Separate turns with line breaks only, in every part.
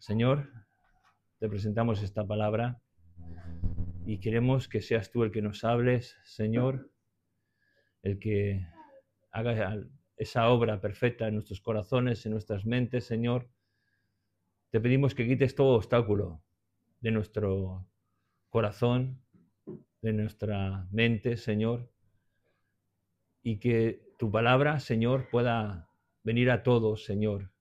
Señor, te presentamos esta palabra y queremos que seas tú el que nos hables, Señor, el que haga esa obra perfecta en nuestros corazones, en nuestras mentes, Señor. Te pedimos que quites todo obstáculo de nuestro corazón, de nuestra mente, Señor, y que tu palabra, Señor, pueda venir a todos, Señor,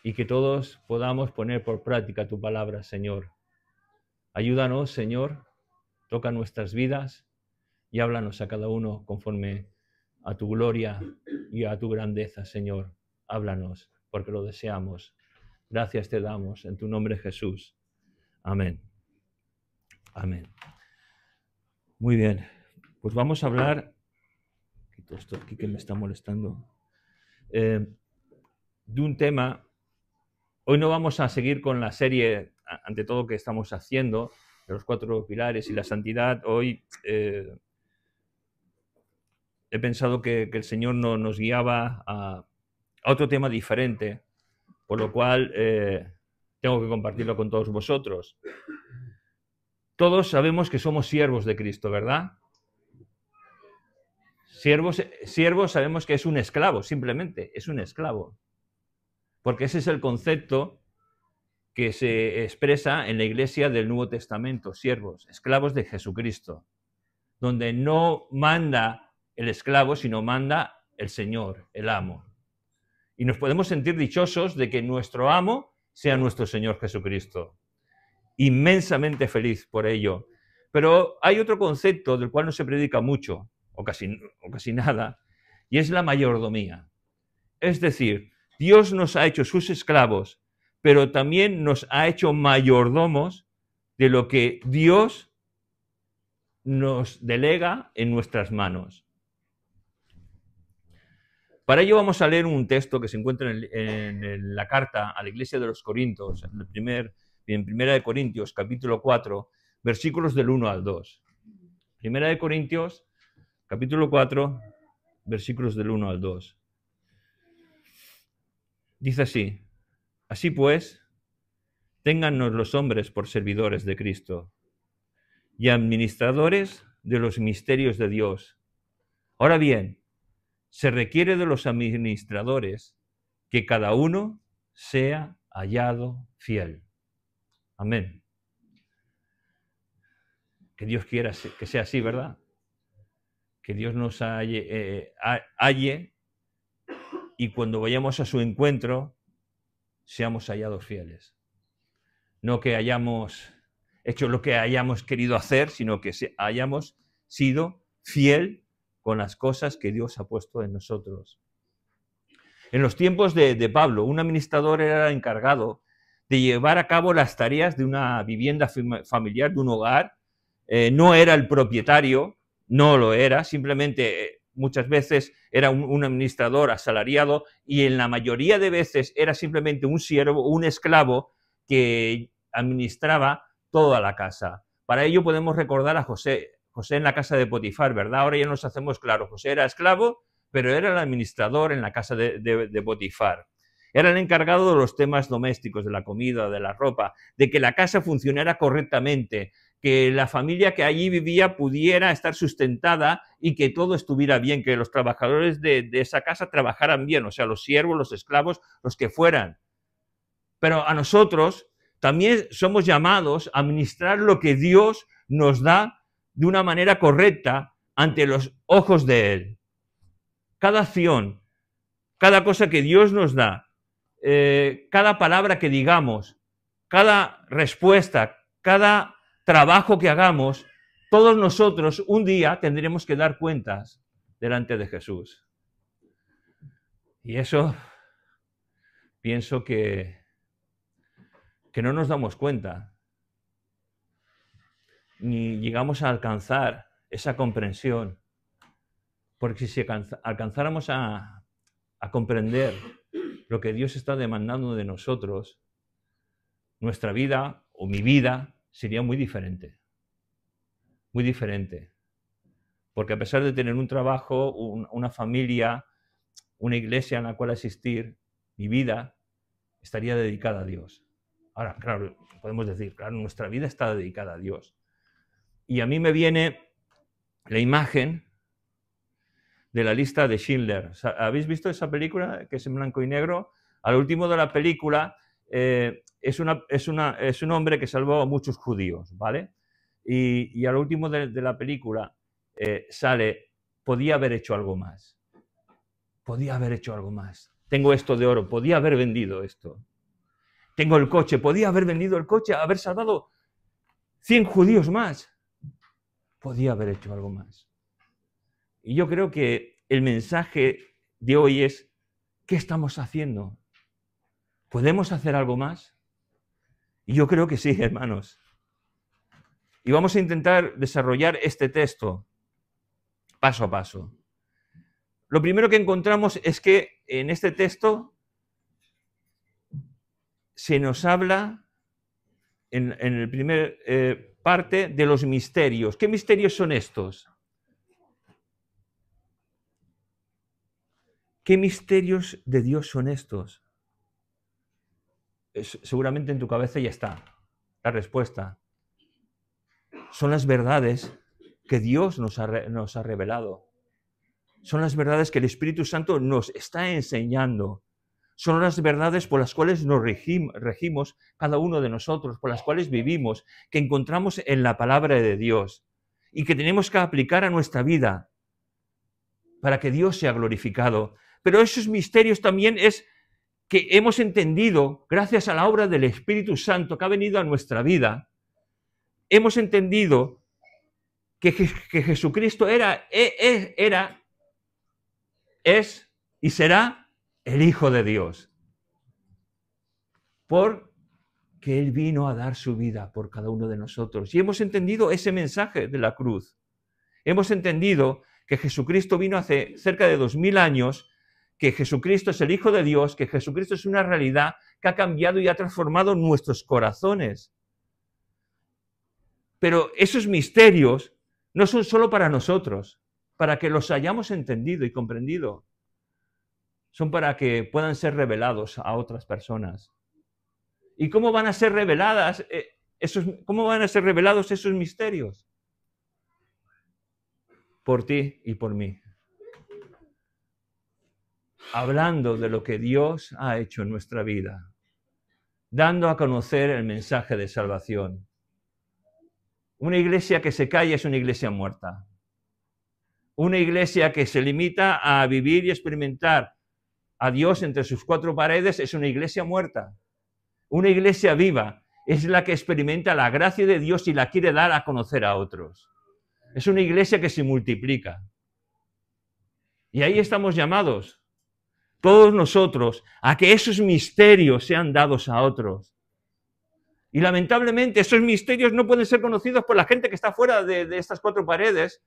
y que todos podamos poner por práctica tu palabra, Señor. Ayúdanos, Señor, toca nuestras vidas y háblanos a cada uno conforme a tu gloria y a tu grandeza, Señor. Háblanos, porque lo deseamos. Gracias te damos en tu nombre, Jesús. Amén. Amén. Muy bien, pues vamos a hablar, quito esto aquí que me está molestando, de un tema. Hoy no vamos a seguir con la serie, ante todo, que estamos haciendo, de los 4 pilares y la santidad. Hoy he pensado que el Señor nos guiaba a otro tema diferente, por lo cual tengo que compartirlo con todos vosotros. Todos sabemos que somos siervos de Cristo, ¿verdad? Siervos sabemos que es un esclavo, simplemente, es un esclavo. Porque ese es el concepto que se expresa en la Iglesia del Nuevo Testamento, siervos, esclavos de Jesucristo, donde no manda el esclavo, sino manda el Señor, el amo. Y nos podemos sentir dichosos de que nuestro amo sea nuestro Señor Jesucristo. Inmensamente feliz por ello. Pero hay otro concepto del cual no se predica mucho, o casi nada, y es la mayordomía. Es decir, Dios nos ha hecho sus esclavos, pero también nos ha hecho mayordomos de lo que Dios nos delega en nuestras manos. Para ello vamos a leer un texto que se encuentra en la carta a la Iglesia de los Corintios, en Primera de Corintios, capítulo 4, versículos del 1 al 2. Primera de Corintios, capítulo 4, versículos del 1 al 2. Dice así: así pues, téngannos los hombres por servidores de Cristo y administradores de los misterios de Dios. Ahora bien, se requiere de los administradores que cada uno sea hallado fiel. Amén. Que Dios quiera que sea así, ¿verdad? Que Dios nos halle y cuando vayamos a su encuentro seamos hallados fieles. No que hayamos hecho lo que hayamos querido hacer, sino que hayamos sido fiel con las cosas que Dios ha puesto en nosotros. En los tiempos de Pablo, un administrador era encargado de llevar a cabo las tareas de una vivienda familiar, de un hogar. No era el propietario, no lo era, simplemente muchas veces era un administrador asalariado y en la mayoría de veces era simplemente un siervo, un esclavo que administraba toda la casa. Para ello podemos recordar a José en la casa de Potifar, ¿verdad? Ahora ya nos hacemos claro, José era esclavo, pero era el administrador en la casa de Potifar. Era el encargado de los temas domésticos, de la comida, de la ropa, de que la casa funcionara correctamente, que la familia que allí vivía pudiera estar sustentada y que todo estuviera bien, que los trabajadores de esa casa trabajaran bien, o sea, los siervos, los esclavos, los que fueran. Pero a nosotros también somos llamados a administrar lo que Dios nos da de una manera correcta ante los ojos de Él. Cada acción, cada cosa que Dios nos da, cada palabra que digamos, cada respuesta, cada trabajo que hagamos, todos nosotros un día tendremos que dar cuentas delante de Jesús. Y eso pienso que no nos damos cuenta, ni llegamos a alcanzar esa comprensión. Porque si alcanzáramos a comprender lo que Dios está demandando de nosotros, nuestra vida o mi vida sería muy diferente. Muy diferente. Porque a pesar de tener un trabajo, una familia, una iglesia en la cual asistir, mi vida estaría dedicada a Dios. Ahora, claro, podemos decir, claro, nuestra vida está dedicada a Dios. Y a mí me viene la imagen de la lista de Schindler. ¿Habéis visto esa película que es en blanco y negro? Al último de la película es un hombre que salvó a muchos judíos, ¿vale? Y al último de la película sale, podía haber hecho algo más. Podía haber hecho algo más. Tengo esto de oro, podía haber vendido esto. Tengo el coche, podía haber vendido el coche, haber salvado 100 judíos más. Podía haber hecho algo más. Y yo creo que el mensaje de hoy es, ¿qué estamos haciendo? ¿Podemos hacer algo más? Y yo creo que sí, hermanos. Y vamos a intentar desarrollar este texto paso a paso. Lo primero que encontramos es que en este texto se nos habla, en el primer parte, de los misterios. ¿Qué misterios son estos? ¿Qué misterios de Dios son estos? Seguramente en tu cabeza ya está la respuesta. Son las verdades que Dios nos ha revelado. Son las verdades que el Espíritu Santo nos está enseñando. Son las verdades por las cuales nos regimos cada uno de nosotros, por las cuales vivimos, que encontramos en la palabra de Dios y que tenemos que aplicar a nuestra vida para que Dios sea glorificado. Pero esos misterios también es que hemos entendido, gracias a la obra del Espíritu Santo que ha venido a nuestra vida, hemos entendido que Jesucristo es y será el Hijo de Dios. Porque Él vino a dar su vida por cada uno de nosotros. Y hemos entendido ese mensaje de la cruz. Hemos entendido que Jesucristo vino hace cerca de 2000 años, que Jesucristo es el Hijo de Dios, que Jesucristo es una realidad que ha cambiado y ha transformado nuestros corazones. Pero esos misterios no son solo para nosotros, para que los hayamos entendido y comprendido. Son para que puedan ser revelados a otras personas. ¿Y cómo van a ser revelados esos misterios? Por ti y por mí. Hablando de lo que Dios ha hecho en nuestra vida, dando a conocer el mensaje de salvación. Una iglesia que se calla es una iglesia muerta. Una iglesia que se limita a vivir y experimentar a Dios entre sus cuatro paredes es una iglesia muerta. Una iglesia viva es la que experimenta la gracia de Dios y la quiere dar a conocer a otros. Es una iglesia que se multiplica. Y ahí estamos llamados, todos nosotros, a que esos misterios sean dados a otros. Y lamentablemente esos misterios no pueden ser conocidos por la gente que está fuera de estas cuatro paredes,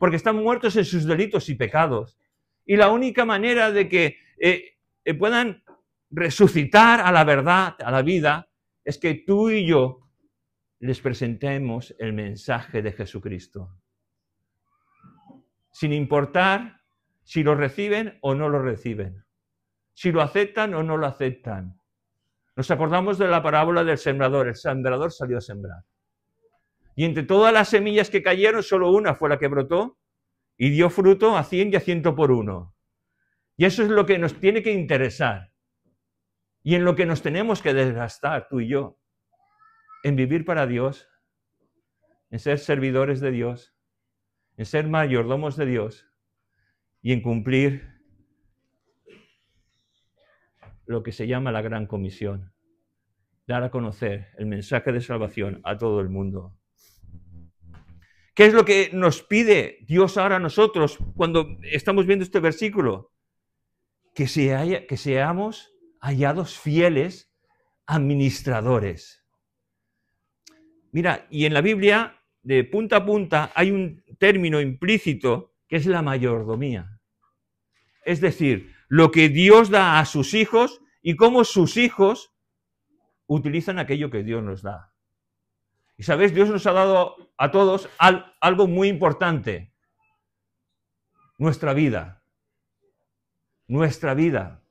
porque están muertos en sus delitos y pecados. Y la única manera de que puedan resucitar a la verdad, a la vida, es que tú y yo les presentemos el mensaje de Jesucristo. Sin importar si lo reciben o no lo reciben, si lo aceptan o no lo aceptan. Nos acordamos de la parábola del sembrador. El sembrador salió a sembrar. Y entre todas las semillas que cayeron, solo una fue la que brotó y dio fruto a 100 y a 100 por uno. Y eso es lo que nos tiene que interesar. Y en lo que nos tenemos que desgastar, tú y yo. En vivir para Dios, en ser servidores de Dios, en ser mayordomos de Dios y en cumplir lo que se llama la Gran Comisión. Dar a conocer el mensaje de salvación a todo el mundo. ¿Qué es lo que nos pide Dios ahora a nosotros cuando estamos viendo este versículo? Que seamos hallados fieles administradores. Mira, y en la Biblia, de punta a punta, hay un término implícito que es la mayordomía. Es decir, lo que Dios da a sus hijos y cómo sus hijos utilizan aquello que Dios nos da. Y sabéis, Dios nos ha dado a todos algo muy importante. Nuestra vida. Nuestra vida.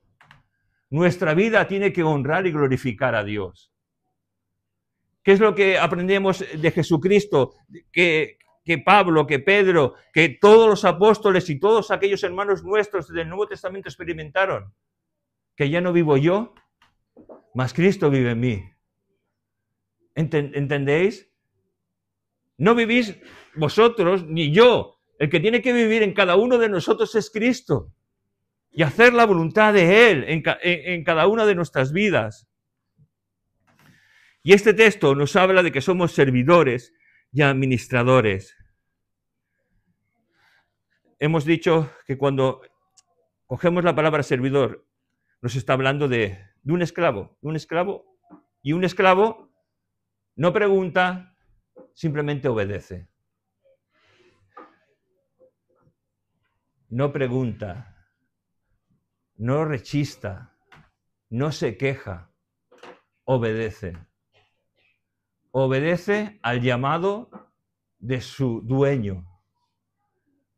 Nuestra vida tiene que honrar y glorificar a Dios. ¿Qué es lo que aprendemos de Jesucristo? Que Pablo, que Pedro, que todos los apóstoles y todos aquellos hermanos nuestros del Nuevo Testamento experimentaron. Que ya no vivo yo, mas Cristo vive en mí. ¿Entendéis? No vivís vosotros ni yo. El que tiene que vivir en cada uno de nosotros es Cristo. Y hacer la voluntad de Él en cada una de nuestras vidas. Y este texto nos habla de que somos servidores y administradores. Hemos dicho que cuando cogemos la palabra servidor, nos está hablando de un esclavo, y un esclavo no pregunta, simplemente obedece. No pregunta, no rechista, no se queja, obedece. Obedece al llamado de su dueño.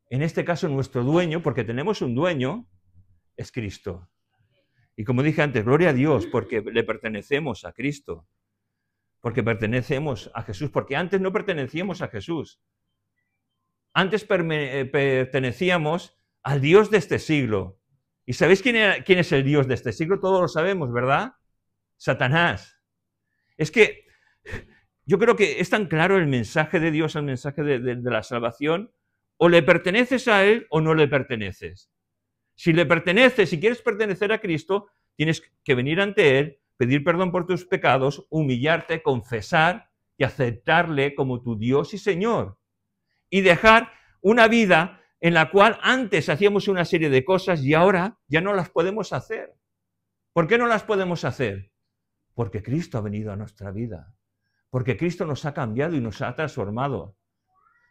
En este caso, nuestro dueño, porque tenemos un dueño, es Cristo. Y como dije antes, gloria a Dios, porque le pertenecemos a Cristo. Porque pertenecemos a Jesús, porque antes no pertenecíamos a Jesús. Antes pertenecíamos al Dios de este siglo. ¿Y sabéis quién es el Dios de este siglo? Todos lo sabemos, ¿verdad? Satanás. Es que yo creo que es tan claro el mensaje de Dios, el mensaje de la salvación, o le perteneces a Él o no le perteneces. Si le perteneces, si quieres pertenecer a Cristo, tienes que venir ante Él, pedir perdón por tus pecados, humillarte, confesar y aceptarle como tu Dios y Señor. Y dejar una vida en la cual antes hacíamos una serie de cosas y ahora ya no las podemos hacer. ¿Por qué no las podemos hacer? Porque Cristo ha venido a nuestra vida. Porque Cristo nos ha cambiado y nos ha transformado.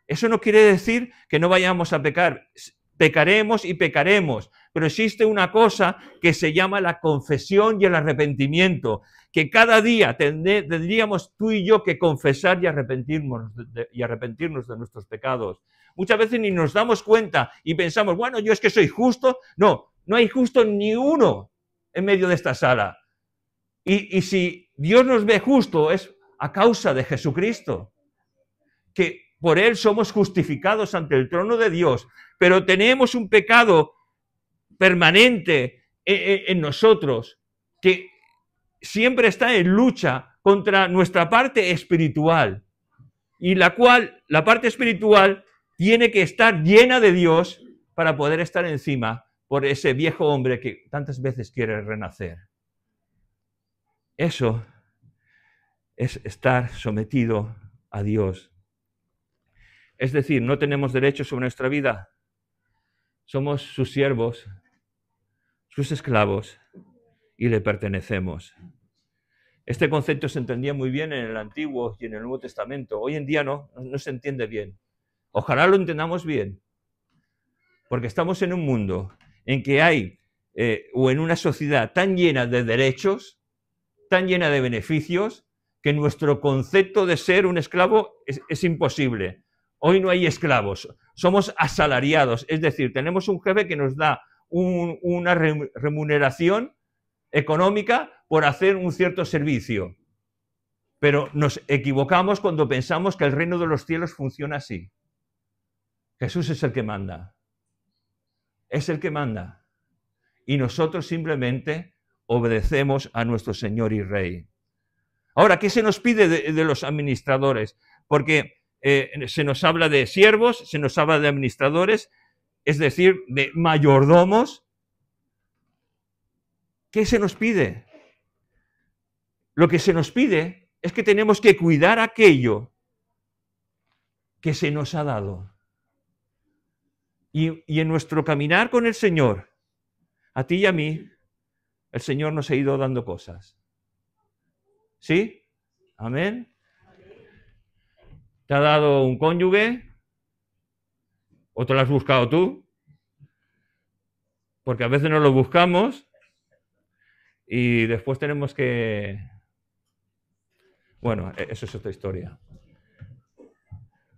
Eso no quiere decir que no vayamos a pecar. Pecaremos y pecaremos, pero existe una cosa que se llama la confesión y el arrepentimiento, que cada día tendríamos tú y yo que confesar y arrepentirnos de nuestros pecados. Muchas veces ni nos damos cuenta y pensamos, bueno, yo es que soy justo. No, no hay justo ni uno en medio de esta sala. Y si Dios nos ve justo es a causa de Jesucristo, que por Él somos justificados ante el trono de Dios, pero tenemos un pecado permanente en nosotros que siempre está en lucha contra nuestra parte espiritual, y la parte espiritual tiene que estar llena de Dios para poder estar encima por ese viejo hombre que tantas veces quiere renacer. Eso es estar sometido a Dios. Es decir, no tenemos derecho sobre nuestra vida. Somos sus siervos, sus esclavos, y le pertenecemos. Este concepto se entendía muy bien en el Antiguo y en el Nuevo Testamento. Hoy en día no se entiende bien. Ojalá lo entendamos bien, porque estamos en un mundo en que hay, o en una sociedad tan llena de derechos, tan llena de beneficios, que nuestro concepto de ser un esclavo es imposible. Hoy no hay esclavos, somos asalariados, es decir, tenemos un jefe que nos da una remuneración económica por hacer un cierto servicio. Pero nos equivocamos cuando pensamos que el reino de los cielos funciona así. Jesús es el que manda. Es el que manda. Y nosotros simplemente obedecemos a nuestro Señor y Rey. Ahora, ¿qué se nos pide de los administradores? Porque se nos habla de siervos, se nos habla de administradores, es decir, de mayordomos. ¿Qué se nos pide? Lo que se nos pide es que tenemos que cuidar aquello que se nos ha dado. Y en nuestro caminar con el Señor, a ti y a mí, el Señor nos ha ido dando cosas. ¿Sí? Amén. ¿Te ha dado un cónyuge? ¿O te lo has buscado tú? Porque a veces no lo buscamos y después tenemos que... Bueno, eso es otra historia.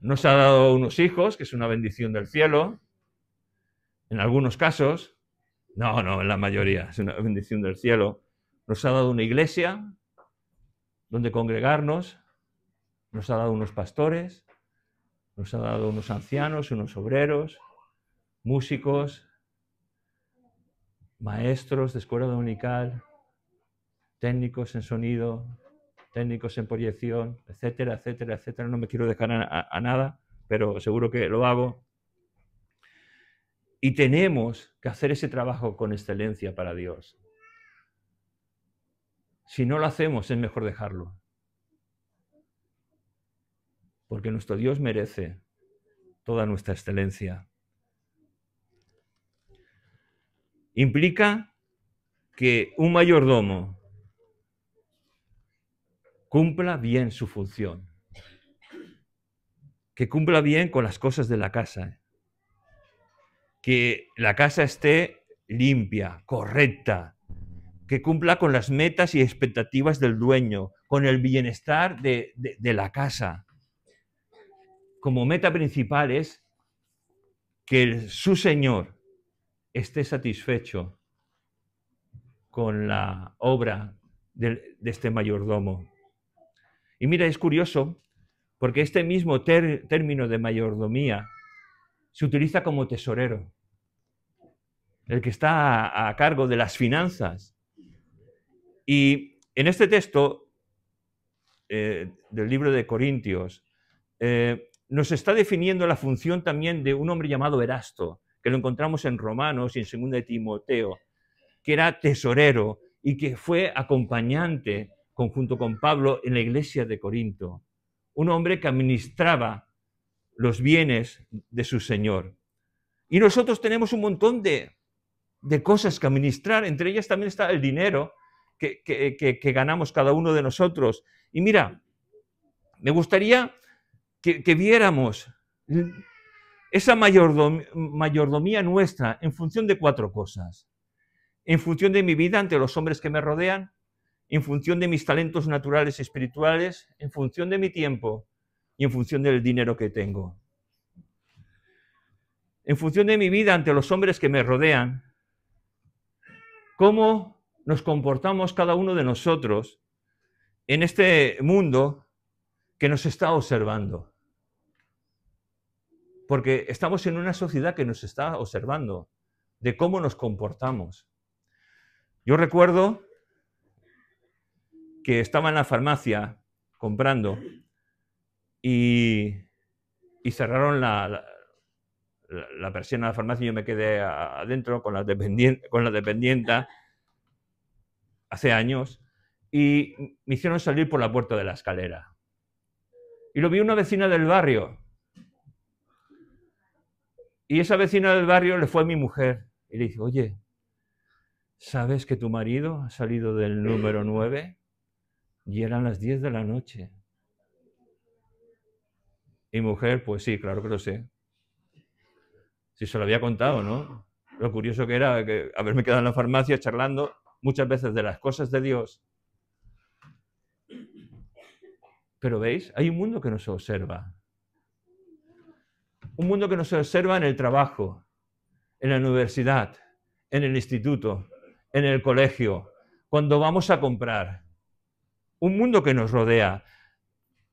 Nos ha dado unos hijos, que es una bendición del cielo. En algunos casos, no, en la mayoría, es una bendición del cielo. Nos ha dado una iglesia donde congregarnos. Nos ha dado unos pastores, nos ha dado unos ancianos, unos obreros, músicos, maestros de escuela dominical, técnicos en sonido, técnicos en proyección, etcétera, etcétera, etcétera. No me quiero dejar a nada, pero seguro que lo hago. Y tenemos que hacer ese trabajo con excelencia para Dios. Si no lo hacemos, es mejor dejarlo. Porque nuestro Dios merece toda nuestra excelencia. Implica que un mayordomo cumpla bien su función, que cumpla bien con las cosas de la casa, que la casa esté limpia, correcta, que cumpla con las metas y expectativas del dueño, con el bienestar de la casa. Como meta principal es que su señor esté satisfecho con la obra de este mayordomo. Y mira, es curioso, porque este mismo término de mayordomía se utiliza como tesorero, el que está a cargo de las finanzas. Y en este texto del libro de Corintios, nos está definiendo la función también de un hombre llamado Erasto, que lo encontramos en Romanos y en 2 de Timoteo, que era tesorero y que fue acompañante junto con Pablo en la iglesia de Corinto. Un hombre que administraba los bienes de su Señor. Y nosotros tenemos un montón de cosas que administrar, entre ellas también está el dinero que ganamos cada uno de nosotros. Y mira, me gustaría que viéramos esa mayordomía nuestra en función de 4 cosas. En función de mi vida ante los hombres que me rodean, en función de mis talentos naturales y espirituales, en función de mi tiempo y en función del dinero que tengo. En función de mi vida ante los hombres que me rodean, cómo nos comportamos cada uno de nosotros en este mundo que nos está observando. Porque estamos en una sociedad que nos está observando de cómo nos comportamos. Yo recuerdo que estaba en la farmacia comprando y cerraron la persiana de la farmacia y yo me quedé adentro con la dependienta hace años y me hicieron salir por la puerta de la escalera. Y lo vi una vecina del barrio. Y esa vecina del barrio le fue a mi mujer y le dice, oye, ¿sabes que tu marido ha salido del número 9? Y eran las 10 de la noche. Y mujer, pues sí, claro que lo sé. Si se lo había contado, ¿no? Lo curioso que era que haberme quedado en la farmacia charlando muchas veces de las cosas de Dios. Pero ¿veis? Hay un mundo que nos observa. Un mundo que nos observa en el trabajo, en la universidad, en el instituto, en el colegio, cuando vamos a comprar. Un mundo que nos rodea.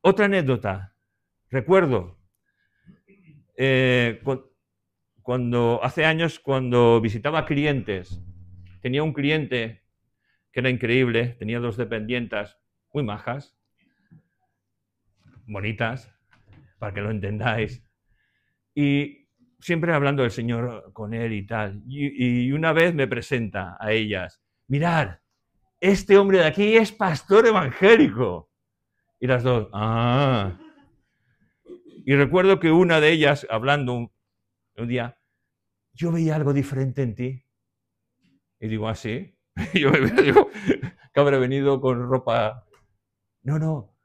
Otra anécdota. Recuerdo, hace años, cuando visitaba clientes, tenía un cliente que era increíble, tenía 2 dependientas muy majas, bonitas, para que lo entendáis, y siempre hablando del Señor con él y tal. Y una vez me presenta a ellas, mirad, este hombre de aquí es pastor evangélico. Y las dos, ah. Y recuerdo que una de ellas, hablando un día, yo veía algo diferente en ti. Y digo, ¿ah, sí? Y yo digo, que habré venido con ropa. No.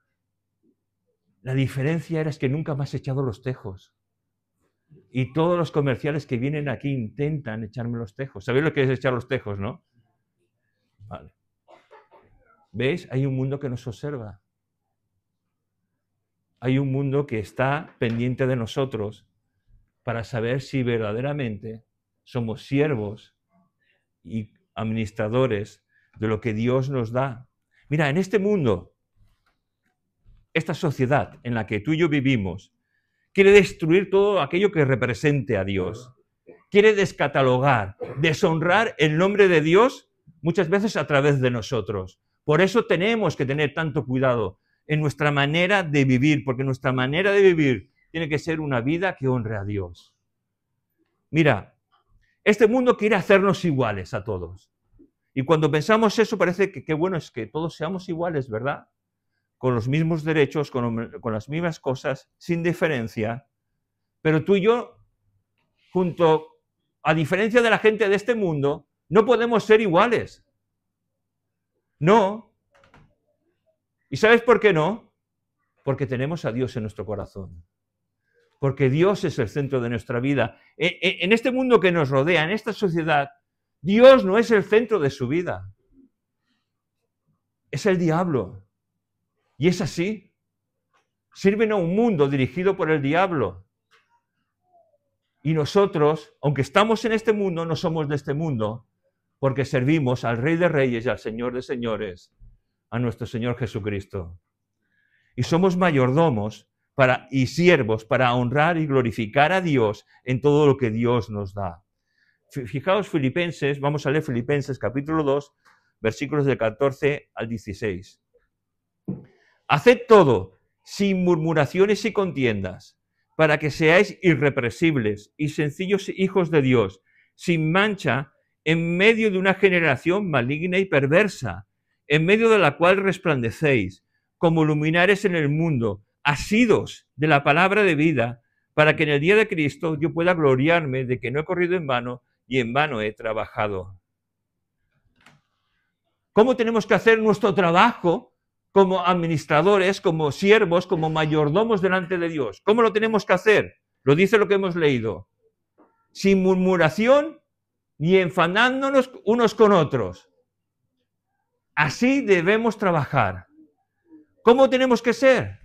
La diferencia era que nunca me has echado los tejos. Y todos los comerciales que vienen aquí intentan echarme los tejos. ¿Sabéis lo que es echar los tejos, no? Vale. ¿Veis? Hay un mundo que nos observa. Hay un mundo que está pendiente de nosotros para saber si verdaderamente somos siervos y administradores de lo que Dios nos da. Mira, en este mundo esta sociedad en la que tú y yo vivimos quiere destruir todo aquello que represente a Dios. Quiere descatalogar, deshonrar el nombre de Dios muchas veces a través de nosotros. Por eso tenemos que tener tanto cuidado en nuestra manera de vivir, porque nuestra manera de vivir tiene que ser una vida que honre a Dios. Mira, este mundo quiere hacernos iguales a todos. Y cuando pensamos eso parece que qué bueno es que todos seamos iguales, ¿verdad? Con los mismos derechos, con las mismas cosas, sin diferencia. Pero tú y yo, a diferencia de la gente de este mundo, no podemos ser iguales. No. ¿Y sabes por qué no? Porque tenemos a Dios en nuestro corazón. Porque Dios es el centro de nuestra vida. En este mundo que nos rodea, en esta sociedad, Dios no es el centro de su vida. Es el diablo. Y es así. Sirven a un mundo dirigido por el diablo. Y nosotros, aunque estamos en este mundo, no somos de este mundo, porque servimos al Rey de Reyes y al Señor de Señores, a nuestro Señor Jesucristo. Y somos mayordomos y siervos para honrar y glorificar a Dios en todo lo que Dios nos da. Fijaos Filipenses, vamos a leer Filipenses capítulo 2, versículos del 14 al 16. Haced todo sin murmuraciones y contiendas, para que seáis irrepresibles y sencillos hijos de Dios, sin mancha, en medio de una generación maligna y perversa, en medio de la cual resplandecéis, como luminares en el mundo, asidos de la palabra de vida, para que en el día de Cristo yo pueda gloriarme de que no he corrido en vano y en vano he trabajado. ¿Cómo tenemos que hacer nuestro trabajo como administradores, como siervos, como mayordomos delante de Dios? ¿Cómo lo tenemos que hacer? Lo dice lo que hemos leído. Sin murmuración ni enfadándonos unos con otros. Así debemos trabajar. ¿Cómo tenemos que ser?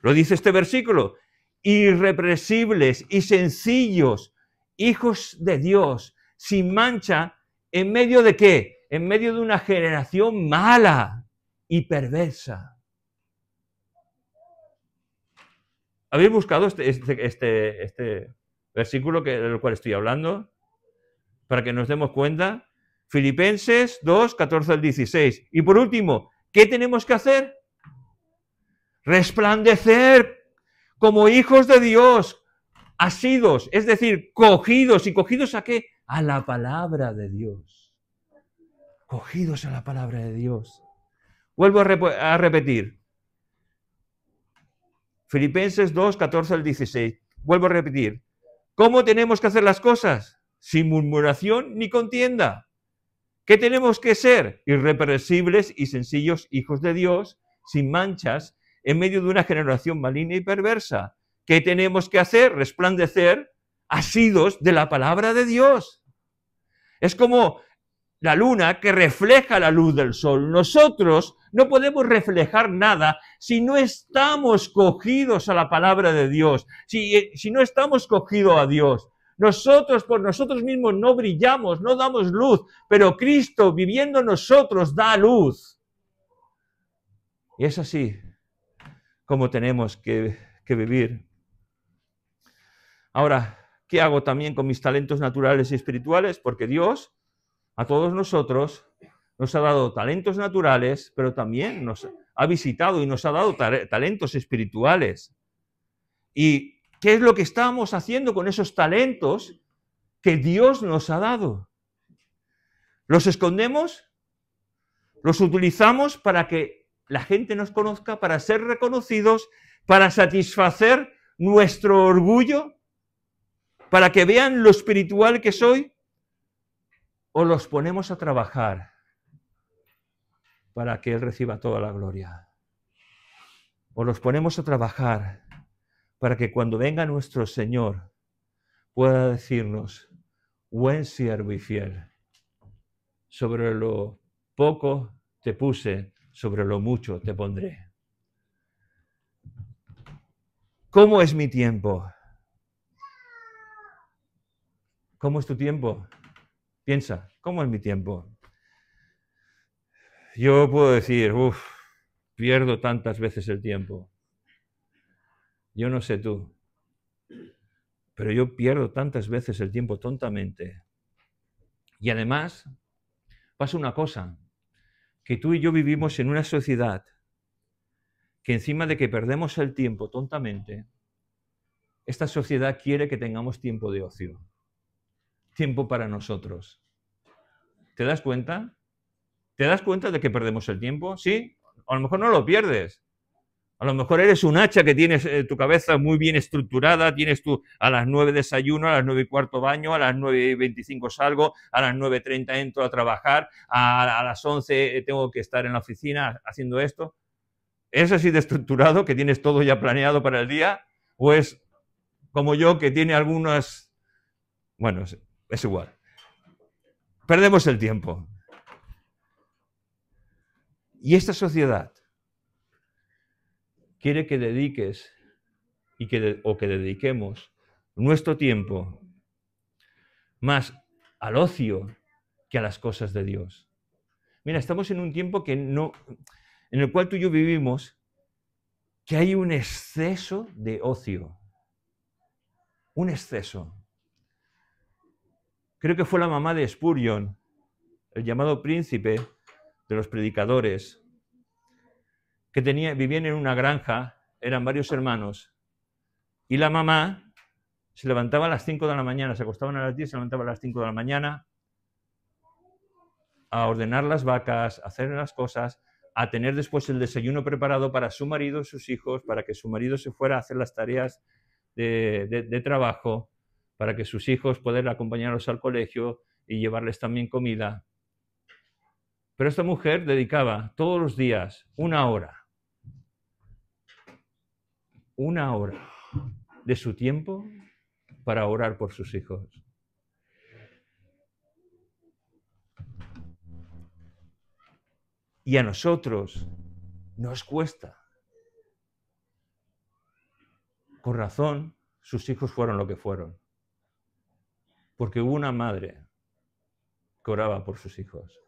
Lo dice este versículo. Irrepresibles y sencillos, hijos de Dios, sin mancha, ¿en medio de qué? En medio de una generación mala y perversa. ¿Habéis buscado este versículo del cual estoy hablando? Para que nos demos cuenta. Filipenses 2, 14 al 16. Y por último, ¿qué tenemos que hacer? Resplandecer como hijos de Dios, asidos, es decir, cogidos. ¿Y cogidos a qué? A la palabra de Dios. Cogidos a la palabra de Dios. Vuelvo a repetir. Filipenses 2, 14 al 16. Vuelvo a repetir. ¿Cómo tenemos que hacer las cosas? Sin murmuración ni contienda. ¿Qué tenemos que ser? Irrepresibles y sencillos hijos de Dios, sin manchas, en medio de una generación maligna y perversa. ¿Qué tenemos que hacer? Resplandecer, asidos de la palabra de Dios. Es como la luna que refleja la luz del sol. Nosotros no podemos reflejar nada si no estamos cogidos a la palabra de Dios, si no estamos cogidos a Dios. Nosotros por nosotros mismos no brillamos, no damos luz, pero Cristo viviendo en nosotros da luz. Y es así como tenemos que vivir. Ahora, ¿qué hago también con mis talentos naturales y espirituales? Porque Dios a todos nosotros nos ha dado talentos naturales, pero también nos ha visitado y nos ha dado talentos espirituales. ¿Y qué es lo que estamos haciendo con esos talentos que Dios nos ha dado? ¿Los escondemos? ¿Los utilizamos para que la gente nos conozca, para ser reconocidos, para satisfacer nuestro orgullo, para que vean lo espiritual que soy? ¿O los ponemos a trabajar para que Él reciba toda la gloria? ¿O los ponemos a trabajar para que cuando venga nuestro Señor pueda decirnos, buen siervo y fiel, sobre lo poco te puse, sobre lo mucho te pondré? ¿Cómo es mi tiempo? ¿Cómo es tu tiempo? Piensa, ¿cómo es mi tiempo? Yo puedo decir, pierdo tantas veces el tiempo. Yo no sé tú, pero yo pierdo tantas veces el tiempo tontamente. Y además, pasa una cosa, que tú y yo vivimos en una sociedad que encima de que perdemos el tiempo tontamente, esta sociedad quiere que tengamos tiempo de ocio, tiempo para nosotros. ¿Te das cuenta? ¿Te das cuenta de que perdemos el tiempo? Sí, a lo mejor no lo pierdes. A lo mejor eres un hacha que tienes tu cabeza muy bien estructurada, tienes tú a las 9 desayuno, a las 9:15 baño, a las 9:25 salgo, a las 9:30 entro a trabajar, a las 11 tengo que estar en la oficina haciendo esto. ¿Es así de estructurado, que tienes todo ya planeado para el día? ¿O es como yo, que tiene algunas... Bueno, es igual. Perdemos el tiempo. Y esta sociedad quiere que dediques o que dediquemos nuestro tiempo más al ocio que a las cosas de Dios. Mira, estamos en un tiempo en el cual tú y yo vivimos, que hay un exceso de ocio. Un exceso. Creo que fue la mamá de Spurgeon, el llamado príncipe de los predicadores, que vivían en una granja, eran varios hermanos, y la mamá se levantaba a las 5 de la mañana, se acostaban a las 10, se levantaba a las 5 de la mañana a ordenar las vacas, a hacer las cosas, a tener después el desayuno preparado para su marido y sus hijos, para que su marido se fuera a hacer las tareas de trabajo, para que sus hijos puedan acompañarlos al colegio y llevarles también comida. Pero esta mujer dedicaba todos los días una hora de su tiempo para orar por sus hijos. Y a nosotros nos cuesta. Con razón, sus hijos fueron lo que fueron. Porque hubo una madre que oraba por sus hijos.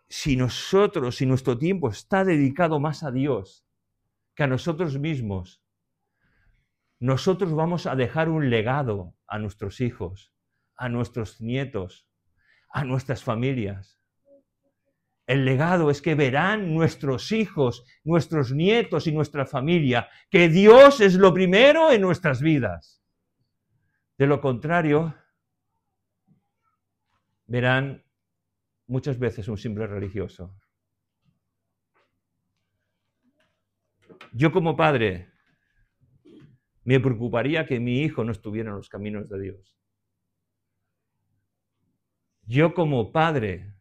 Si nuestro tiempo está dedicado más a Dios que a nosotros mismos, nosotros vamos a dejar un legado a nuestros hijos, a nuestros nietos, a nuestras familias. El legado es que verán nuestros hijos, nuestros nietos y nuestra familia que Dios es lo primero en nuestras vidas. De lo contrario, verán muchas veces un simple religioso. Yo como padre me preocuparía que mi hijo no estuviera en los caminos de Dios. Yo como padre,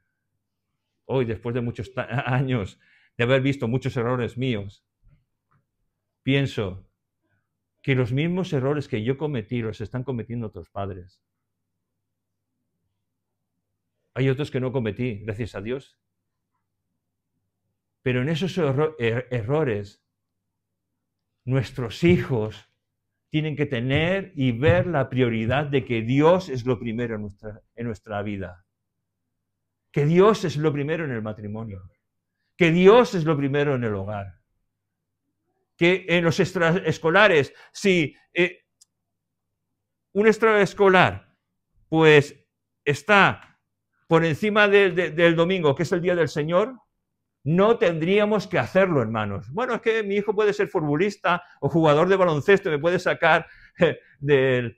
hoy después de muchos años de haber visto muchos errores míos, pienso que los mismos errores que yo cometí los están cometiendo otros padres. Hay otros que no cometí, gracias a Dios. Pero en esos errores, nuestros hijos tienen que tener y ver la prioridad de que Dios es lo primero en nuestra vida. Que Dios es lo primero en el matrimonio. Que Dios es lo primero en el hogar. Que en los extraescolares, si un extraescolar pues está por encima del domingo, que es el día del Señor, no tendríamos que hacerlo, hermanos. Bueno, es que mi hijo puede ser futbolista o jugador de baloncesto, me puede sacar de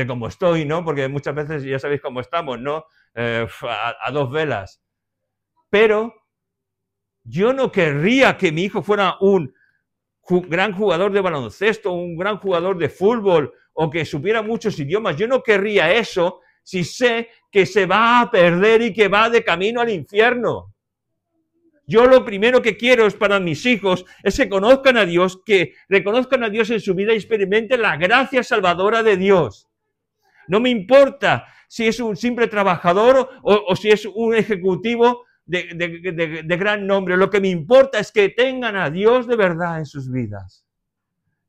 cómo estoy, ¿no? Porque muchas veces ya sabéis cómo estamos, ¿no? A dos velas. Pero yo no querría que mi hijo fuera un gran jugador de baloncesto, un gran jugador de fútbol o que supiera muchos idiomas. Yo no querría eso si sé que se va a perder y que va de camino al infierno. Yo lo primero que quiero es para mis hijos es que conozcan a Dios, que reconozcan a Dios en su vida y experimenten la gracia salvadora de Dios. No me importa si es un simple trabajador o si es un ejecutivo de gran nombre. Lo que me importa es que tengan a Dios de verdad en sus vidas.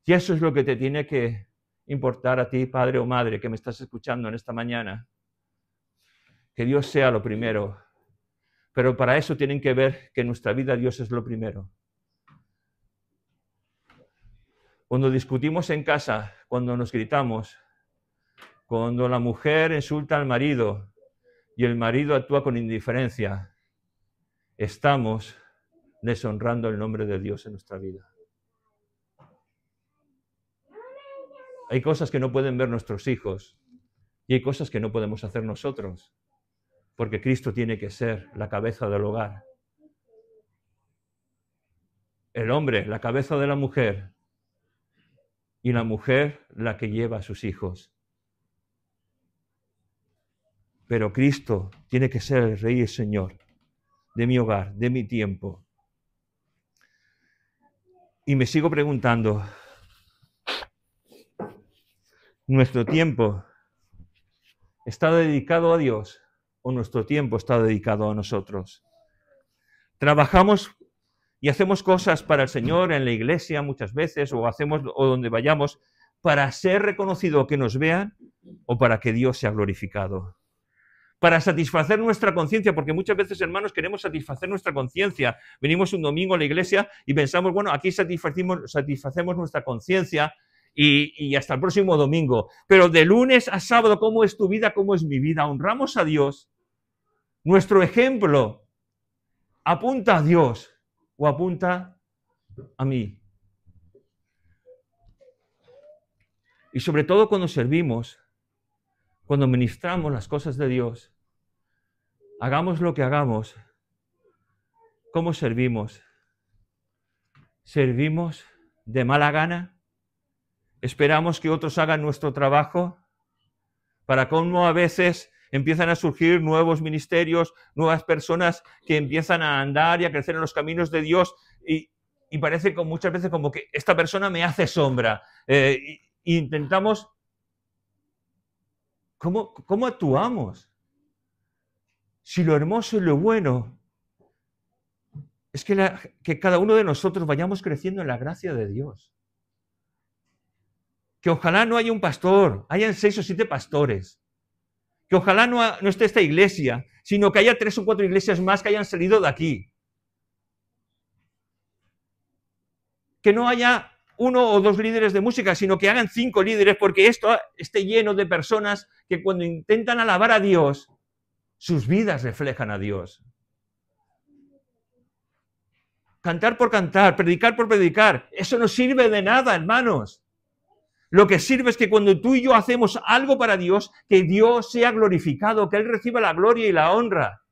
Y eso es lo que te tiene que importar a ti, padre o madre, que me estás escuchando en esta mañana. Que Dios sea lo primero. Pero para eso tienen que ver que en nuestra vida Dios es lo primero. Cuando discutimos en casa, cuando nos gritamos, cuando la mujer insulta al marido y el marido actúa con indiferencia, estamos deshonrando el nombre de Dios en nuestra vida. Hay cosas que no pueden ver nuestros hijos y hay cosas que no podemos hacer nosotros, porque Cristo tiene que ser la cabeza del hogar. El hombre, la cabeza de la mujer, y la mujer, la que lleva a sus hijos. Pero Cristo tiene que ser el Rey y Señor de mi hogar, de mi tiempo. Y me sigo preguntando, ¿nuestro tiempo está dedicado a Dios o nuestro tiempo está dedicado a nosotros? Trabajamos y hacemos cosas para el Señor en la iglesia muchas veces, o donde vayamos, para ser reconocido, que nos vean, o para que Dios sea glorificado. Para satisfacer nuestra conciencia, porque muchas veces, hermanos, queremos satisfacer nuestra conciencia. Venimos un domingo a la iglesia y pensamos, bueno, aquí satisfacemos nuestra conciencia y hasta el próximo domingo. Pero de lunes a sábado, ¿cómo es tu vida? ¿Cómo es mi vida? ¿Honramos a Dios? ¿Nuestro ejemplo apunta a Dios o apunta a mí? Y sobre todo cuando servimos, cuando ministramos las cosas de Dios, hagamos lo que hagamos, ¿cómo servimos? ¿Servimos de mala gana? ¿Esperamos que otros hagan nuestro trabajo? Para cómo a veces empiezan a surgir nuevos ministerios, nuevas personas que empiezan a andar y a crecer en los caminos de Dios y parece muchas veces como que esta persona me hace sombra. Intentamos... ¿Cómo actuamos? Si lo hermoso y lo bueno es que cada uno de nosotros vayamos creciendo en la gracia de Dios. Que ojalá no haya un pastor, hayan 6 o 7 pastores. Que ojalá no esté esta iglesia, sino que haya 3 o 4 iglesias más que hayan salido de aquí. Que no haya 1 o 2 líderes de música, sino que hagan 5 líderes, porque esto esté lleno de personas que cuando intentan alabar a Dios, sus vidas reflejan a Dios. Cantar por cantar, predicar por predicar, eso no sirve de nada, hermanos. Lo que sirve es que cuando tú y yo hacemos algo para Dios, que Dios sea glorificado, que Él reciba la gloria y la honra.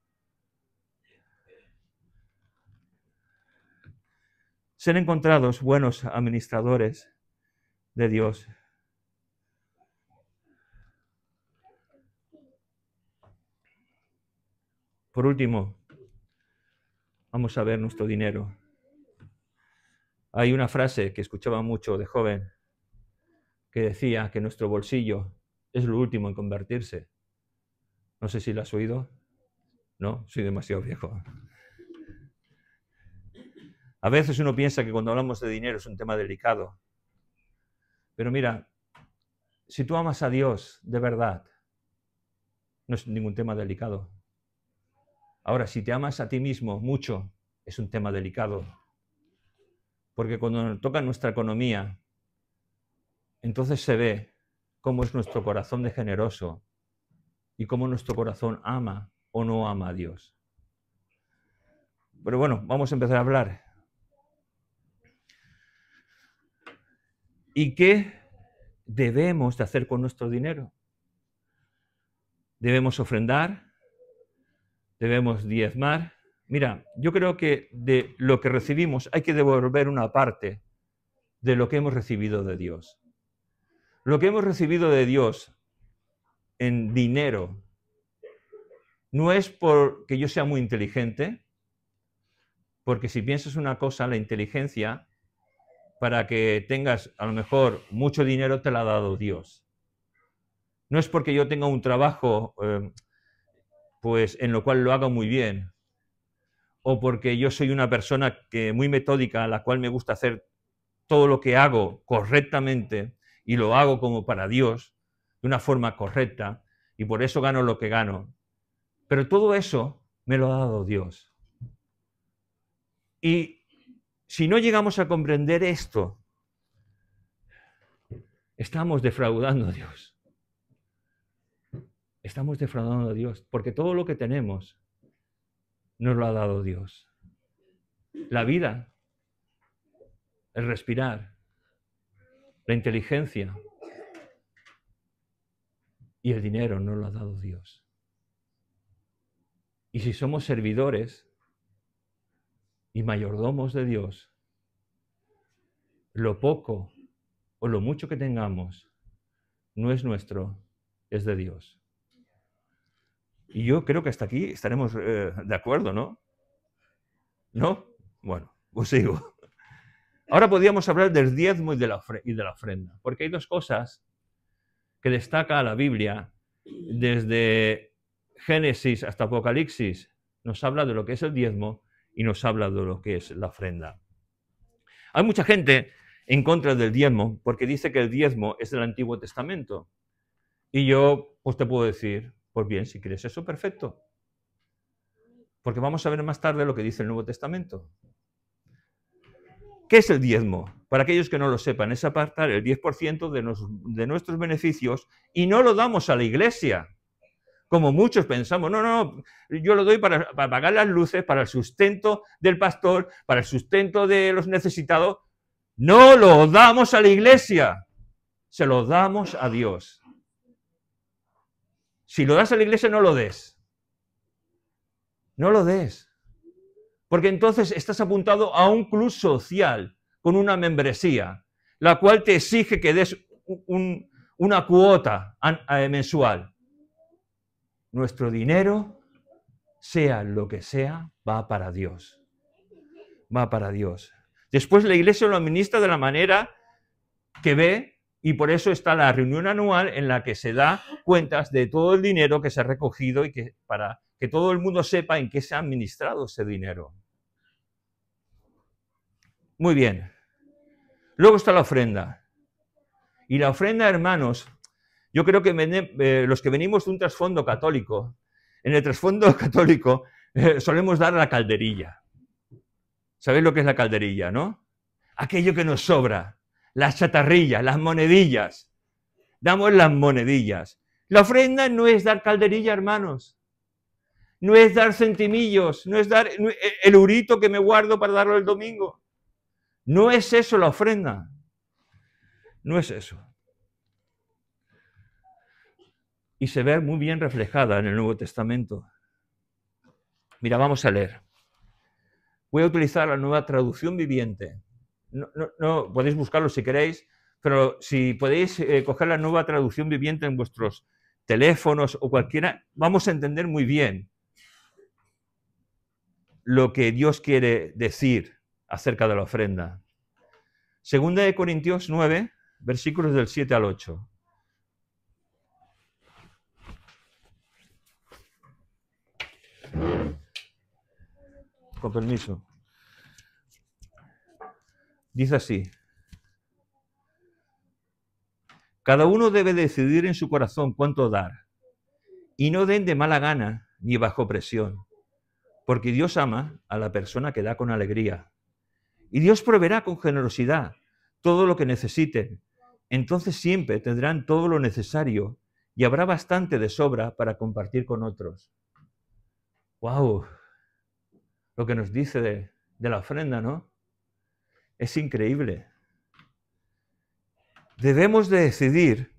Ser encontrados buenos administradores de Dios. Por último, vamos a ver nuestro dinero. Hay una frase que escuchaba mucho de joven que decía que nuestro bolsillo es lo último en convertirse. No sé si la has oído. No, soy demasiado viejo. A veces uno piensa que cuando hablamos de dinero es un tema delicado. Pero mira, si tú amas a Dios de verdad, no es ningún tema delicado. Ahora, si te amas a ti mismo mucho, es un tema delicado. Porque cuando toca nuestra economía, entonces se ve cómo es nuestro corazón de generoso y cómo nuestro corazón ama o no ama a Dios. Pero bueno, vamos a empezar a hablar. ¿Y qué debemos de hacer con nuestro dinero? ¿Debemos ofrendar? ¿Debemos diezmar? Mira, yo creo que de lo que recibimos hay que devolver una parte de lo que hemos recibido de Dios. Lo que hemos recibido de Dios en dinero no es porque yo sea muy inteligente, porque si piensas una cosa, la inteligencia, para que tengas a lo mejor mucho dinero, te la ha dado Dios. No es porque yo tenga un trabajo pues en lo cual lo haga muy bien, o porque yo soy una persona muy metódica, a la cual me gusta hacer todo lo que hago correctamente y lo hago como para Dios, de una forma correcta, y por eso gano lo que gano. Pero todo eso me lo ha dado Dios. Y si no llegamos a comprender esto, estamos defraudando a Dios. Estamos defraudando a Dios, porque todo lo que tenemos nos lo ha dado Dios. La vida, el respirar, la inteligencia y el dinero nos lo ha dado Dios. Y si somos servidores y mayordomos de Dios, lo poco o lo mucho que tengamos no es nuestro, es de Dios. Y yo creo que hasta aquí estaremos de acuerdo, ¿no? ¿No? Bueno, pues sigo. Ahora podríamos hablar del diezmo y de la ofrenda, porque hay dos cosas que destaca la Biblia desde Génesis hasta Apocalipsis. Nos habla de lo que es el diezmo y nos habla de lo que es la ofrenda. Hay mucha gente en contra del diezmo porque dice que el diezmo es del Antiguo Testamento. Y yo pues te puedo decir, pues bien, si quieres eso, perfecto. Porque vamos a ver más tarde lo que dice el Nuevo Testamento. ¿Qué es el diezmo? Para aquellos que no lo sepan, es apartar el 10% de nuestros beneficios y no lo damos a la iglesia. Como muchos pensamos, no, yo lo doy para pagar las luces, para el sustento del pastor, para el sustento de los necesitados. No lo damos a la iglesia, se lo damos a Dios. Si lo das a la iglesia, no lo des. No lo des. Porque entonces estás apuntado a un club social con una membresía, la cual te exige que des una cuota mensual. Nuestro dinero, sea lo que sea, va para Dios. Va para Dios. Después la iglesia lo administra de la manera que ve y por eso está la reunión anual en la que se da cuentas de todo el dinero que se ha recogido y que para que todo el mundo sepa en qué se ha administrado ese dinero. Muy bien. Luego está la ofrenda. Y la ofrenda, hermanos, yo creo que los que venimos de un trasfondo católico, en el trasfondo católico solemos dar la calderilla. ¿Sabéis lo que es la calderilla, no? Aquello que nos sobra, las chatarrillas, las monedillas. Damos las monedillas. La ofrenda no es dar calderilla, hermanos. No es dar centimillos, no es dar el eurito que me guardo para darlo el domingo. No es eso la ofrenda. No es eso. Y se ve muy bien reflejada en el Nuevo Testamento. Mira, vamos a leer. Voy a utilizar la Nueva Traducción Viviente. No podéis buscarlo si queréis, pero si podéis coger la Nueva Traducción Viviente en vuestros teléfonos o cualquiera, vamos a entender muy bien lo que Dios quiere decir acerca de la ofrenda. Segunda de Corintios 9, versículos del 7 al 8. Con permiso. Dice así. Cada uno debe decidir en su corazón cuánto dar, y no den de mala gana ni bajo presión, porque Dios ama a la persona que da con alegría. Y Dios proveerá con generosidad todo lo que necesiten. Entonces siempre tendrán todo lo necesario y habrá bastante de sobra para compartir con otros. ¡Wow! Lo que nos dice de la ofrenda, ¿no? Es increíble. Debemos de decidir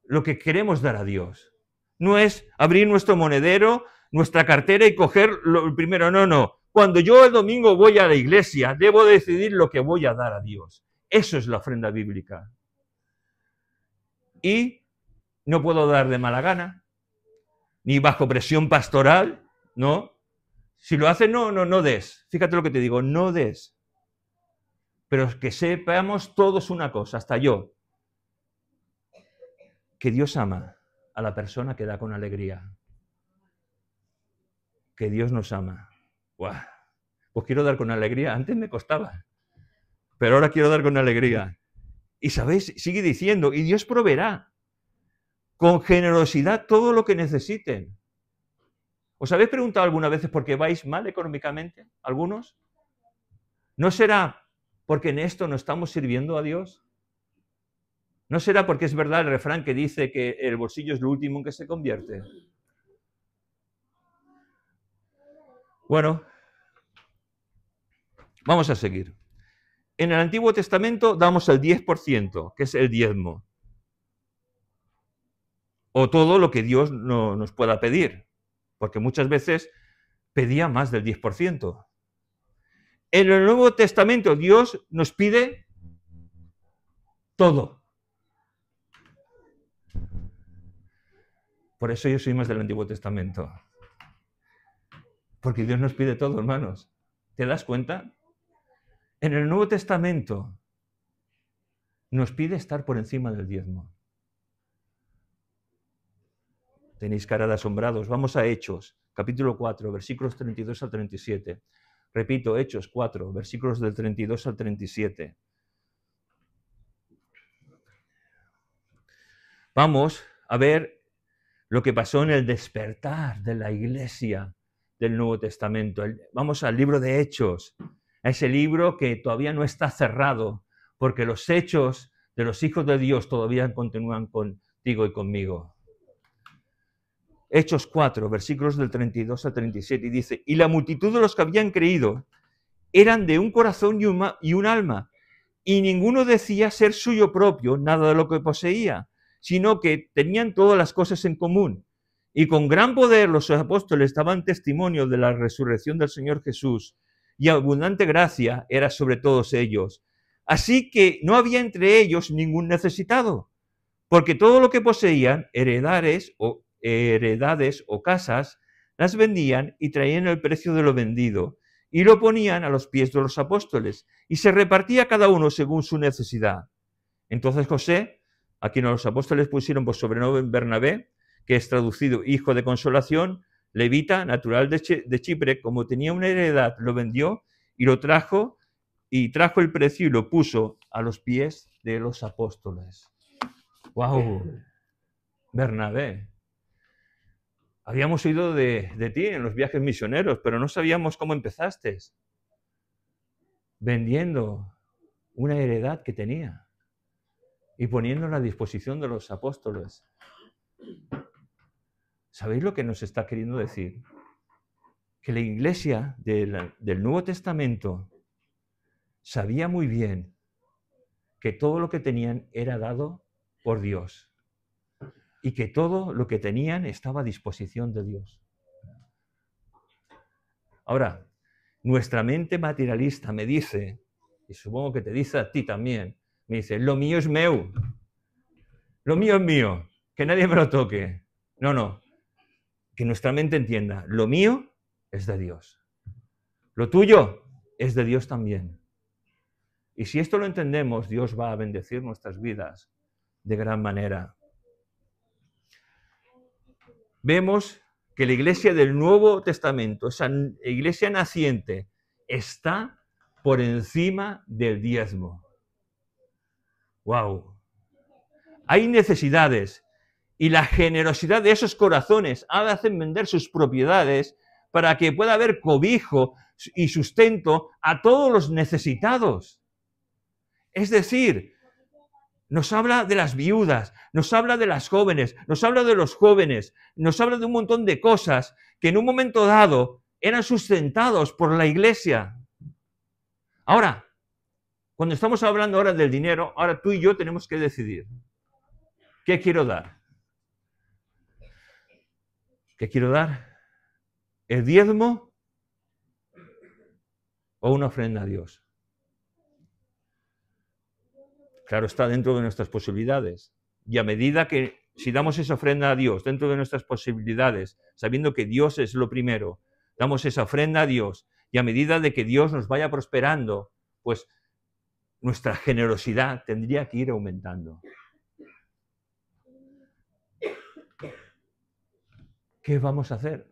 lo que queremos dar a Dios. No es abrir nuestro monedero, nuestra cartera y coger lo primero. No. Cuando yo el domingo voy a la iglesia, debo decidir lo que voy a dar a Dios. Eso es la ofrenda bíblica. Y no puedo dar de mala gana, ni bajo presión pastoral, ¿no? Si lo haces, no des. Fíjate lo que te digo, no des. Pero que sepamos todos una cosa, hasta yo, que Dios ama a la persona que da con alegría. Que Dios nos ama. ¡Guau! Pues quiero dar con alegría. Antes me costaba, pero ahora quiero dar con alegría. Y sabéis, sigue diciendo, y Dios proveerá con generosidad todo lo que necesiten. ¿Os habéis preguntado alguna vez por qué vais mal económicamente? ¿Algunos? ¿No será porque en esto no estamos sirviendo a Dios? ¿No será porque es verdad el refrán que dice que el bolsillo es lo último en que se convierte? Bueno, vamos a seguir. En el Antiguo Testamento damos el 10%, que es el diezmo. O todo lo que Dios no nos pueda pedir, porque muchas veces pedía más del 10%. En el Nuevo Testamento Dios nos pide todo. Por eso yo soy más del Antiguo Testamento. Porque Dios nos pide todo, hermanos. ¿Te das cuenta? En el Nuevo Testamento nos pide estar por encima del diezmo. Tenéis cara de asombrados. Vamos a Hechos, capítulo 4, versículos 32 al 37. Repito, Hechos 4, versículos del 32 al 37. Vamos a ver lo que pasó en el despertar de la iglesia del Nuevo Testamento. Vamos al libro de Hechos, a ese libro que todavía no está cerrado, porque los hechos de los hijos de Dios todavía continúan contigo y conmigo. Hechos 4, versículos del 32 al 37, y dice, y la multitud de los que habían creído eran de un corazón y un alma, y ninguno decía ser suyo propio nada de lo que poseía, sino que tenían todas las cosas en común. Y con gran poder los apóstoles daban testimonio de la resurrección del Señor Jesús, y abundante gracia era sobre todos ellos. Así que no había entre ellos ningún necesitado, porque todo lo que poseían, heredades o casas, las vendían y traían el precio de lo vendido, y lo ponían a los pies de los apóstoles, y se repartía cada uno según su necesidad. Entonces José, a quien los apóstoles pusieron por sobrenombre Bernabé, que es traducido hijo de consolación, levita, natural de Chipre, como tenía una heredad, lo vendió y lo trajo el precio y lo puso a los pies de los apóstoles. ¡Wow! Bernabé. Habíamos oído de ti en los viajes misioneros, pero no sabíamos cómo empezaste. Vendiendo una heredad que tenía y poniéndola a disposición de los apóstoles. ¿Sabéis lo que nos está queriendo decir? Que la iglesia del Nuevo Testamento sabía muy bien que todo lo que tenían era dado por Dios y que todo lo que tenían estaba a disposición de Dios. Ahora, nuestra mente materialista me dice, y supongo que te dice a ti también, me dice, lo mío es meu, lo mío es mío, que nadie me lo toque. No, que nuestra mente entienda, lo mío es de Dios, lo tuyo es de Dios también. Y si esto lo entendemos, Dios va a bendecir nuestras vidas de gran manera. Vemos que la iglesia del Nuevo Testamento, esa iglesia naciente, está por encima del diezmo. ¡Wow! Hay necesidades y la generosidad de esos corazones hacen vender sus propiedades para que pueda haber cobijo y sustento a todos los necesitados. Es decir, nos habla de las viudas, nos habla de las jóvenes, nos habla de los jóvenes, nos habla de un montón de cosas que en un momento dado eran sustentados por la iglesia. Ahora, cuando estamos hablando ahora del dinero, ahora tú y yo tenemos que decidir. ¿Qué quiero dar? ¿Qué quiero dar? ¿El diezmo o una ofrenda a Dios? Claro, está dentro de nuestras posibilidades. Y a medida que, si damos esa ofrenda a Dios dentro de nuestras posibilidades, sabiendo que Dios es lo primero, damos esa ofrenda a Dios, y a medida de que Dios nos vaya prosperando, pues nuestra generosidad tendría que ir aumentando. ¿Qué vamos a hacer?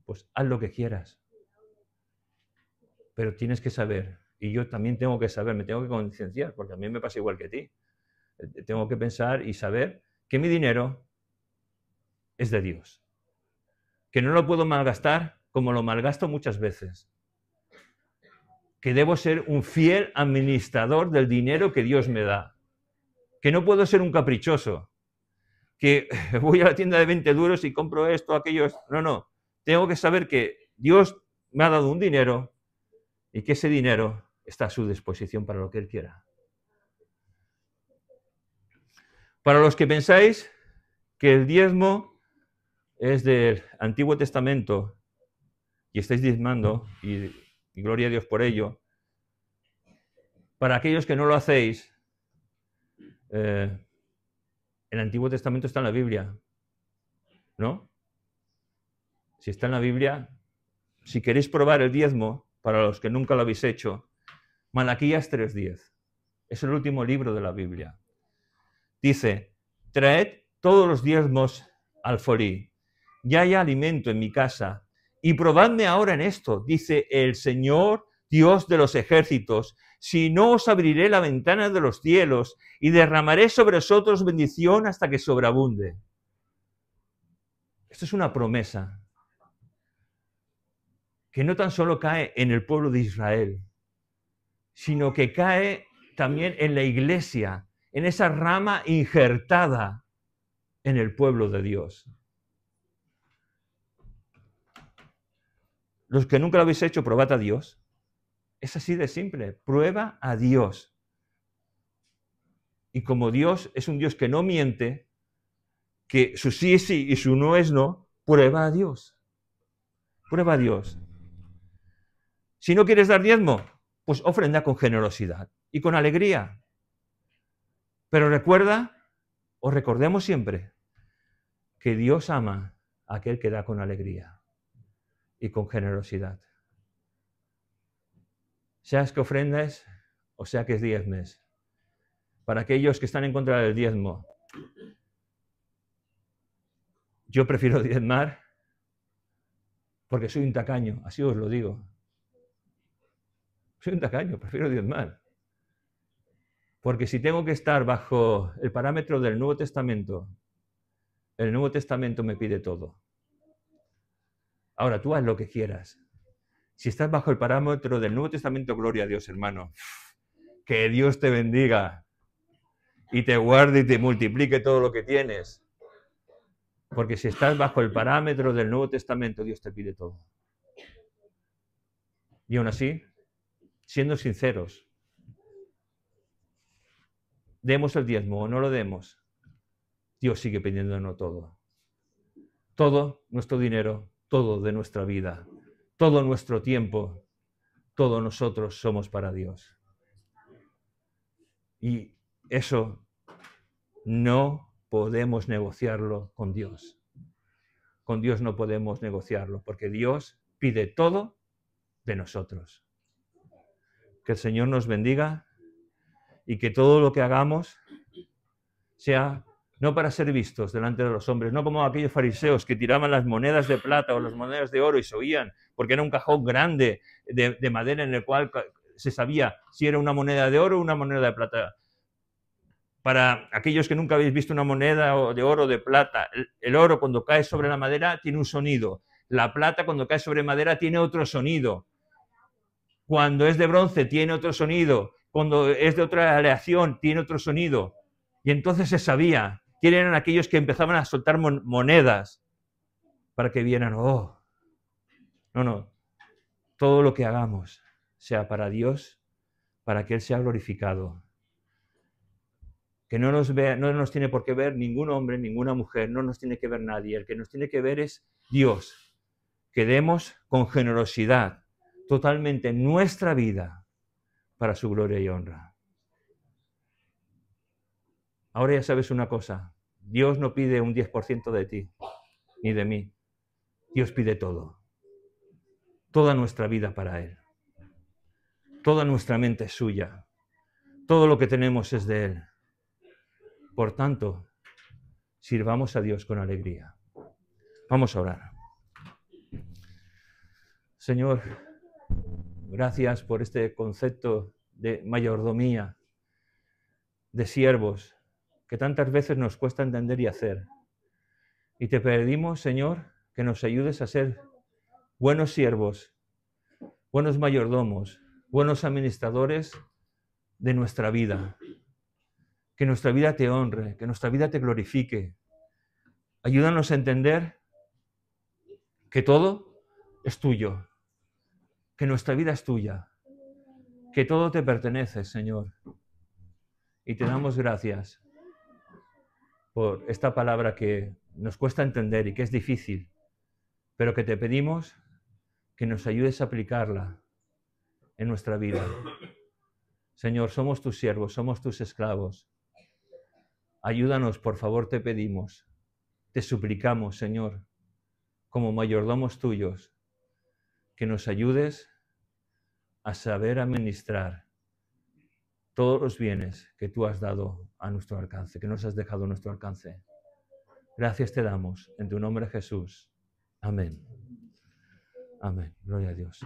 Pues haz lo que quieras. Pero tienes que saber, y yo también tengo que saber, me tengo que concienciar, porque a mí me pasa igual que a ti. Tengo que pensar y saber que mi dinero es de Dios. que no lo puedo malgastar como lo malgasto muchas veces, que debo ser un fiel administrador del dinero que Dios me da, que no puedo ser un caprichoso, que voy a la tienda de 20 duros y compro esto, aquello. No, tengo que saber que Dios me ha dado un dinero y que ese dinero está a su disposición para lo que Él quiera. Para los que pensáis que el diezmo es del Antiguo Testamento y estáis diezmando, y gloria a Dios por ello, para aquellos que no lo hacéis, el Antiguo Testamento está en la Biblia, ¿no? Si está en la Biblia, si queréis probar el diezmo, para los que nunca lo habéis hecho, Malaquías 3:10. Es el último libro de la Biblia. Dice, traed todos los diezmos al forí, ya haya alimento en mi casa, y probadme ahora en esto, dice el Señor Dios de los ejércitos, si no os abriré la ventana de los cielos y derramaré sobre vosotros bendición hasta que sobreabunde. Esto es una promesa que no tan solo cae en el pueblo de Israel, sino que cae también en la iglesia, en esa rama injertada en el pueblo de Dios. Los que nunca lo habéis hecho, probad a Dios. Es así de simple, prueba a Dios. Y como Dios es un Dios que no miente, que su sí es sí y su no es no, prueba a Dios. Prueba a Dios. Si no quieres dar diezmo, pues ofrenda con generosidad y con alegría. Pero recuerda, o recordemos siempre, que Dios ama a aquel que da con alegría y con generosidad. Seas que ofrendes o sea que diezmes. Para aquellos que están en contra del diezmo, yo prefiero diezmar porque soy un tacaño, así os lo digo. Soy un tacaño, prefiero diezmar. Porque si tengo que estar bajo el parámetro del Nuevo Testamento, el Nuevo Testamento me pide todo. Ahora tú haz lo que quieras. Si estás bajo el parámetro del Nuevo Testamento, gloria a Dios, hermano. Que Dios te bendiga y te guarde y te multiplique todo lo que tienes. Porque si estás bajo el parámetro del Nuevo Testamento, Dios te pide todo. Y aún así, siendo sinceros, demos el diezmo o no lo demos, Dios sigue pidiéndonos todo. Todo nuestro dinero, todo de nuestra vida, todo nuestro tiempo, todos nosotros somos para Dios. Y eso no podemos negociarlo con Dios. Con Dios no podemos negociarlo, porque Dios pide todo de nosotros. Que el Señor nos bendiga y que todo lo que hagamos sea no para ser vistos delante de los hombres, no como aquellos fariseos que tiraban las monedas de plata o las monedas de oro y se oían, porque era un cajón grande de madera en el cual se sabía si era una moneda de oro o una moneda de plata. Para aquellos que nunca habéis visto una moneda de oro o de plata, el oro cuando cae sobre la madera tiene un sonido, la plata cuando cae sobre madera tiene otro sonido, cuando es de bronce tiene otro sonido, cuando es de otra aleación tiene otro sonido. Y entonces se sabía quién eran aquellos que empezaban a soltar monedas para que vieran, oh, no, todo lo que hagamos sea para Dios, para que Él sea glorificado. Que no nos vea, no nos tiene por qué ver ningún hombre, ninguna mujer, no nos tiene que ver nadie. El que nos tiene que ver es Dios. Que demos con generosidad totalmente nuestra vida para su gloria y honra. Ahora ya sabes una cosa, Dios no pide un 10% de ti, ni de mí. Dios pide todo. Toda nuestra vida para Él. Toda nuestra mente es suya. Todo lo que tenemos es de Él. Por tanto, sirvamos a Dios con alegría. Vamos a orar. Señor, gracias por este concepto de mayordomía, de siervos, que tantas veces nos cuesta entender y hacer. Y te pedimos, Señor, que nos ayudes a ser buenos siervos, buenos mayordomos, buenos administradores de nuestra vida. Que nuestra vida te honre, que nuestra vida te glorifique. Ayúdanos a entender que todo es tuyo, que nuestra vida es tuya, que todo te pertenece, Señor. Y te damos gracias por esta palabra que nos cuesta entender y que es difícil, pero que te pedimos que nos ayudes a aplicarla en nuestra vida. Señor, somos tus siervos, somos tus esclavos. Ayúdanos, por favor, te pedimos. Te suplicamos, Señor, como mayordomos tuyos, que nos ayudes a saber administrar todos los bienes que tú has dado a nuestro alcance, que nos has dejado a nuestro alcance. Gracias te damos, en tu nombre Jesús. Amén. Amén. Gloria a Dios.